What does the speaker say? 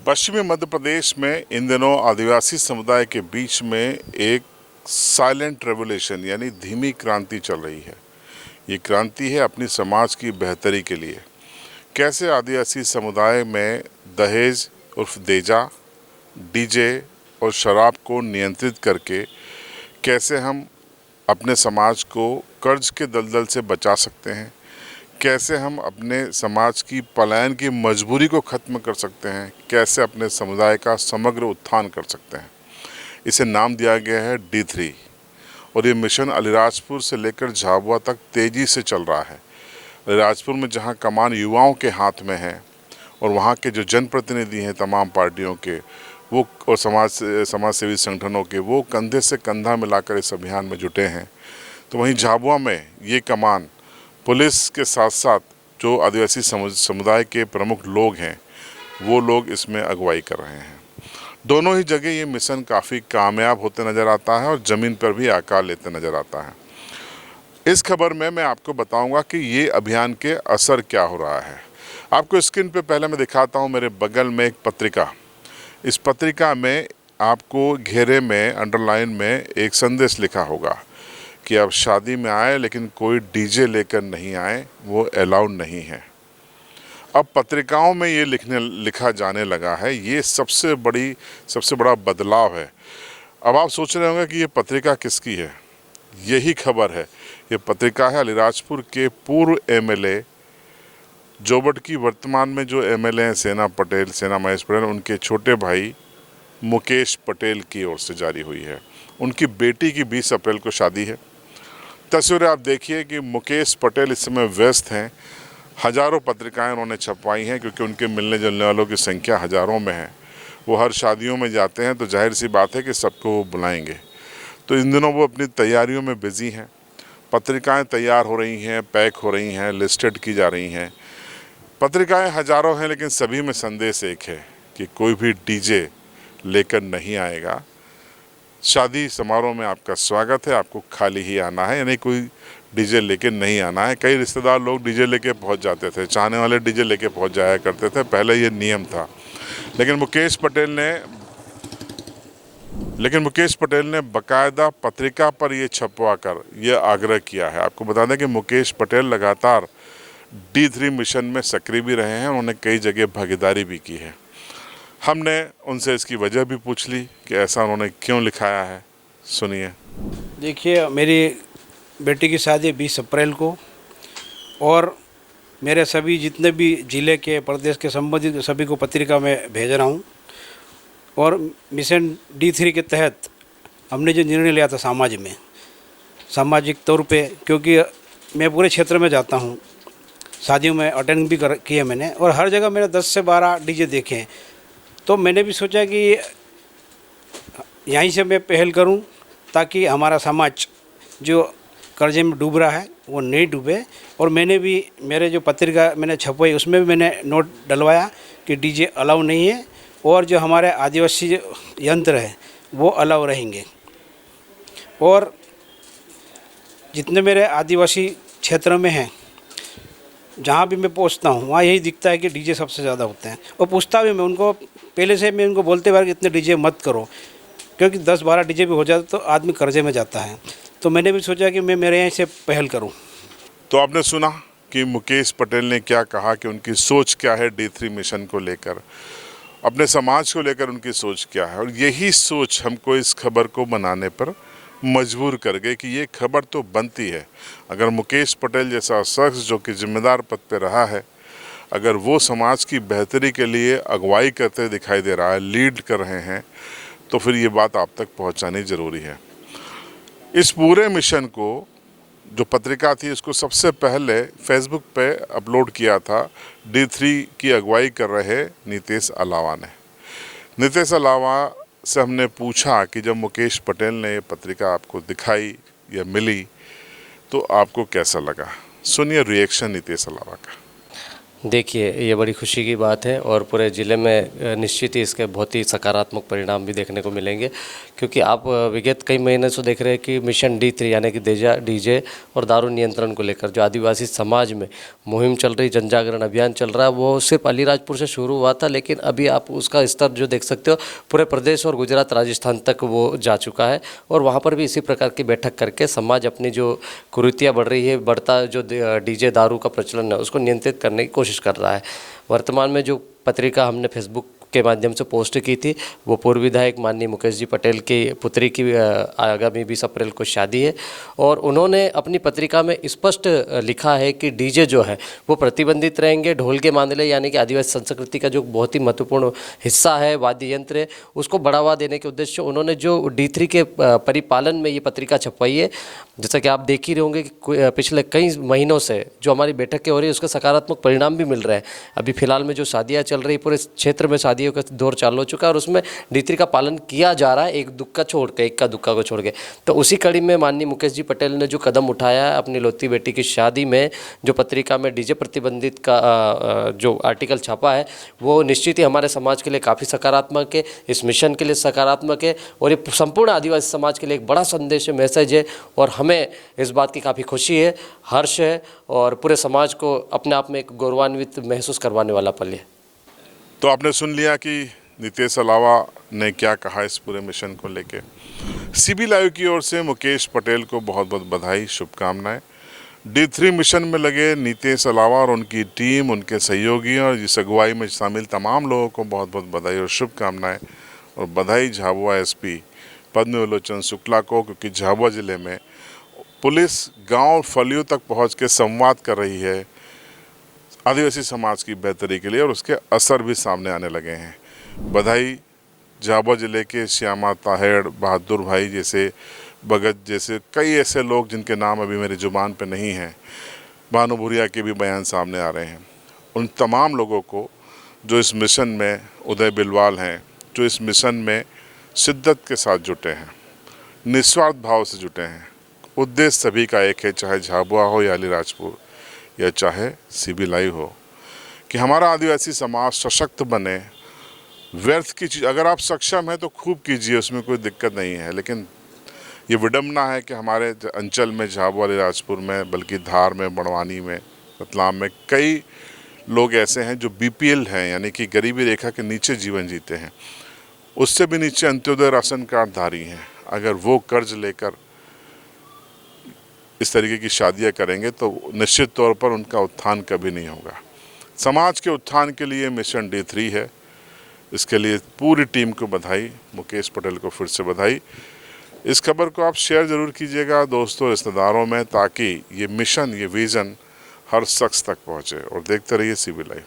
पश्चिमी मध्य प्रदेश में इन दिनों आदिवासी समुदाय के बीच में एक साइलेंट रेवोल्यूशन यानी धीमी क्रांति चल रही है। ये क्रांति है अपनी समाज की बेहतरी के लिए। कैसे आदिवासी समुदाय में दहेज उर्फ देजा, डीजे और शराब को नियंत्रित करके कैसे हम अपने समाज को कर्ज के दलदल से बचा सकते हैं, कैसे हम अपने समाज की पलायन की मजबूरी को ख़त्म कर सकते हैं, कैसे अपने समुदाय का समग्र उत्थान कर सकते हैं। इसे नाम दिया गया है D3 और ये मिशन अलीराजपुर से लेकर झाबुआ तक तेज़ी से चल रहा है। अलीराजपुर में जहां कमान युवाओं के हाथ में है और वहां के जो जनप्रतिनिधि हैं तमाम पार्टियों के वो और समाज सेवी संगठनों के, वो कंधे से कंधा मिलाकर इस अभियान में जुटे हैं, तो वहीं झाबुआ में ये कमान पुलिस के साथ साथ जो आदिवासी समुदाय के प्रमुख लोग हैं वो लोग इसमें अगुवाई कर रहे हैं। दोनों ही जगह ये मिशन काफ़ी कामयाब होते नज़र आता है और ज़मीन पर भी आकार लेते नज़र आता है। इस खबर में मैं आपको बताऊंगा कि ये अभियान के असर क्या हो रहा है। आपको स्क्रीन पे पहले मैं दिखाता हूं, मेरे बगल में एक पत्रिका। इस पत्रिका में आपको घेरे में अंडरलाइन में एक संदेश लिखा होगा कि अब शादी में आए लेकिन कोई डीजे लेकर नहीं आए, वो अलाउड नहीं है। अब पत्रिकाओं में ये लिखा जाने लगा है। ये सबसे बड़ा बदलाव है। अब आप सोच रहे होंगे कि ये पत्रिका किसकी है। यही खबर है। ये पत्रिका है अलीराजपुर के पूर्व MLA जोबट की वर्तमान में जो MLA हैं सेना महेश पटेल, उनके छोटे भाई मुकेश पटेल की ओर से जारी हुई है। उनकी बेटी की 20 अप्रैल को शादी है। तस्वीरें आप देखिए कि मुकेश पटेल इस समय व्यस्त हैं। हजारों पत्रिकाएं उन्होंने छपवाई हैं क्योंकि उनके मिलने जुलने वालों की संख्या हजारों में है। वो हर शादियों में जाते हैं तो जाहिर सी बात है कि सबको वो बुलाएंगे। तो इन दिनों वो अपनी तैयारियों में बिजी हैं। पत्रिकाएं तैयार हो रही हैं, पैक हो रही हैं, लिस्टेड की जा रही हैं। पत्रिकाएं हजारों हैं लेकिन सभी में संदेश एक है कि कोई भी डीजे लेकर नहीं आएगा। शादी समारोह में आपका स्वागत है, आपको खाली ही आना है, यानी कोई डीजे लेके नहीं आना है। कई रिश्तेदार लोग डीजे लेके पहुंच जाते थे, चाहने वाले डीजे लेके पहुंच जाया करते थे, पहले ये नियम था। लेकिन मुकेश पटेल ने बकायदा पत्रिका पर ये छपवा कर ये आग्रह किया है। आपको बता दें कि मुकेश पटेल लगातार D3 मिशन में सक्रिय भी रहे हैं, उन्होंने कई जगह भागीदारी भी की है। हमने उनसे इसकी वजह भी पूछ ली कि ऐसा उन्होंने क्यों लिखाया है। सुनिए। देखिए, मेरी बेटी की शादी 20 अप्रैल को और मेरे सभी जितने भी ज़िले के प्रदेश के संबंधित सभी को पत्रिका में भेज रहा हूँ। और मिशन D3 के तहत हमने जो निर्णय लिया था सामाजिक तौर पे, क्योंकि मैं पूरे क्षेत्र में जाता हूँ, शादियों में अटेंड भी किए मैंने और हर जगह मैंने 10 से 12 डीजे देखे हैं। तो मैंने भी सोचा कि यहीं से मैं पहल करूं ताकि हमारा समाज जो कर्जे में डूब रहा है वो नहीं डूबे। और मैंने भी मेरे जो पत्रिका मैंने छपवाई उसमें भी मैंने नोट डलवाया कि डीजे अलाउ नहीं है और जो हमारे आदिवासी यंत्र है वो अलाउ रहेंगे। और जितने मेरे आदिवासी क्षेत्र में हैं, जहाँ भी मैं पहुँचता हूँ वहाँ यही दिखता है कि डीजे सबसे ज़्यादा होते हैं। और पूछता भी मैं उनको, पहले से मैं उनको बोलते बार कि इतने डीजे मत करो, क्योंकि 10-12 डीजे भी हो जाते तो आदमी कर्जे में जाता है। तो मैंने भी सोचा कि मैं मेरे यहाँ से पहल करूँ। तो आपने सुना कि मुकेश पटेल ने क्या कहा कि उनकी सोच क्या है D3 मिशन को लेकर, अपने समाज को लेकर उनकी सोच क्या है। और यही सोच हमको इस खबर को बनाने पर मजबूर कर गए कि ये खबर तो बनती है। अगर मुकेश पटेल जैसा शख्स जो कि जिम्मेदार पद पर रहा है, अगर वो समाज की बेहतरी के लिए अगुवाई करते दिखाई दे रहा है, लीड कर रहे हैं, तो फिर ये बात आप तक पहुंचानी ज़रूरी है। इस पूरे मिशन को जो पत्रिका थी उसको सबसे पहले फेसबुक पे अपलोड किया था D3 की अगुवाई कर रहे नीतेश अलावा ने। नीतेश अलावा से हमने पूछा कि जब मुकेश पटेल ने ये पत्रिका आपको दिखाई या मिली तो आपको कैसा लगा। सुनिए रिएक्शन नीतेश अलावा का। देखिए, ये बड़ी खुशी की बात है और पूरे ज़िले में निश्चित ही इसके बहुत ही सकारात्मक परिणाम भी देखने को मिलेंगे, क्योंकि आप विगत कई महीने से देख रहे हैं कि मिशन D3 यानी कि डीजे और दारू नियंत्रण को लेकर जो आदिवासी समाज में मुहिम चल रही, जन जागरण अभियान चल रहा है, वो सिर्फ अलीराजपुर से शुरू हुआ था, लेकिन अभी आप उसका स्तर जो देख सकते हो पूरे प्रदेश और गुजरात, राजस्थान तक वो जा चुका है। और वहाँ पर भी इसी प्रकार की बैठक करके समाज अपनी जो कुरीतियाँ बढ़ रही है, बढ़ता जो डीजे दारू का प्रचलन है, उसको नियंत्रित करने की कोशिश कर रहा है। वर्तमान में जो पत्रिका हमने फेसबुक के माध्यम से पोस्ट की थी, वो पूर्व विधायक माननीय मुकेश जी पटेल की पुत्री की आगामी 20 अप्रैल को शादी है और उन्होंने अपनी पत्रिका में स्पष्ट लिखा है कि डीजे जो है वो प्रतिबंधित रहेंगे। ढोल के मामले यानी कि आदिवासी संस्कृति का जो बहुत ही महत्वपूर्ण हिस्सा है, वाद्य यंत्र है, उसको बढ़ावा देने के उद्देश्य से उन्होंने जो D3 के परिपालन में ये पत्रिका छपवाई है। जैसा कि आप देख ही रहे होंगे कि पिछले कई महीनों से जो हमारी बैठकें हो रही है उसका सकारात्मक परिणाम भी मिल रहा है। अभी फिलहाल में जो शादियाँ चल रही, पूरे क्षेत्र में शादियों का दौर चालू हो चुका है और उसमें D3 का पालन किया जा रहा है, एक दुक्का को छोड़ के। तो उसी कड़ी में माननीय मुकेश जी पटेल ने जो कदम उठाया है, अपनी लौती बेटी की शादी में जो पत्रिका में डीजे प्रतिबंधित का जो आर्टिकल छापा है, वो निश्चित ही हमारे समाज के लिए काफ़ी सकारात्मक है, इस मिशन के लिए सकारात्मक है और ये संपूर्ण आदिवासी समाज के लिए एक बड़ा संदेश है, मैसेज है और हमें इस बात की काफ़ी खुशी है, हर्ष है और पूरे समाज को अपने आप में एक गौरवान्वित महसूस करवाने वाला पल है। तो आपने सुन लिया कि नितेश अलावा ने क्या कहा इस पूरे मिशन को लेके। CB लाइव की ओर से मुकेश पटेल को बहुत बहुत बधाई, शुभकामनाएं। D3 मिशन में लगे नितेश अलावा और उनकी टीम, उनके सहयोगियों और इस अगुवाई में शामिल तमाम लोगों को बहुत बहुत बधाई और शुभकामनाएं। और बधाई झाबुआ SP पद्मविलोचन शुक्ला को, क्योंकि झाबुआ ज़िले में पुलिस गांव फलियों तक पहुंच के संवाद कर रही है आदिवासी समाज की बेहतरी के लिए और उसके असर भी सामने आने लगे हैं। बधाई झाबुआ ज़िले के श्यामा ताहेड़, बहादुर भाई जैसे, भगत जैसे कई ऐसे लोग जिनके नाम अभी मेरी ज़ुबान पे नहीं हैं, भानु भूरिया के भी बयान सामने आ रहे हैं। उन तमाम लोगों को जो इस मिशन में, उदय बिलवाल हैं, जो इस मिशन में शिद्दत के साथ जुटे हैं, निस्वार्थ भाव से जुटे हैं। उद्देश्य सभी का एक है, चाहे झाबुआ हो या अलीराजपुर या चाहे CB लाइव हो, कि हमारा आदिवासी समाज सशक्त बने। व्यर्थ की चीज़ अगर आप सक्षम हैं तो खूब कीजिए, उसमें कोई दिक्कत नहीं है, लेकिन ये विडम्बना है कि हमारे अंचल में, झाबुआ अलीराजपुर में, बल्कि धार में, बड़वानी में, रतलाम में कई लोग ऐसे हैं जो BPL हैं, यानी कि गरीबी रेखा के नीचे जीवन जीते हैं, उससे भी नीचे अंत्योदय राशन कार्ड धारी हैं। अगर वो कर्ज लेकर इस तरीके की शादियां करेंगे तो निश्चित तौर पर उनका उत्थान कभी नहीं होगा। समाज के उत्थान के लिए मिशन D3 है। इसके लिए पूरी टीम को बधाई, मुकेश पटेल को फिर से बधाई। इस खबर को आप शेयर ज़रूर कीजिएगा दोस्तों, रिश्तेदारों में, ताकि ये मिशन, ये विज़न हर शख्स तक पहुँचे। और देखते रहिए CB लाइव।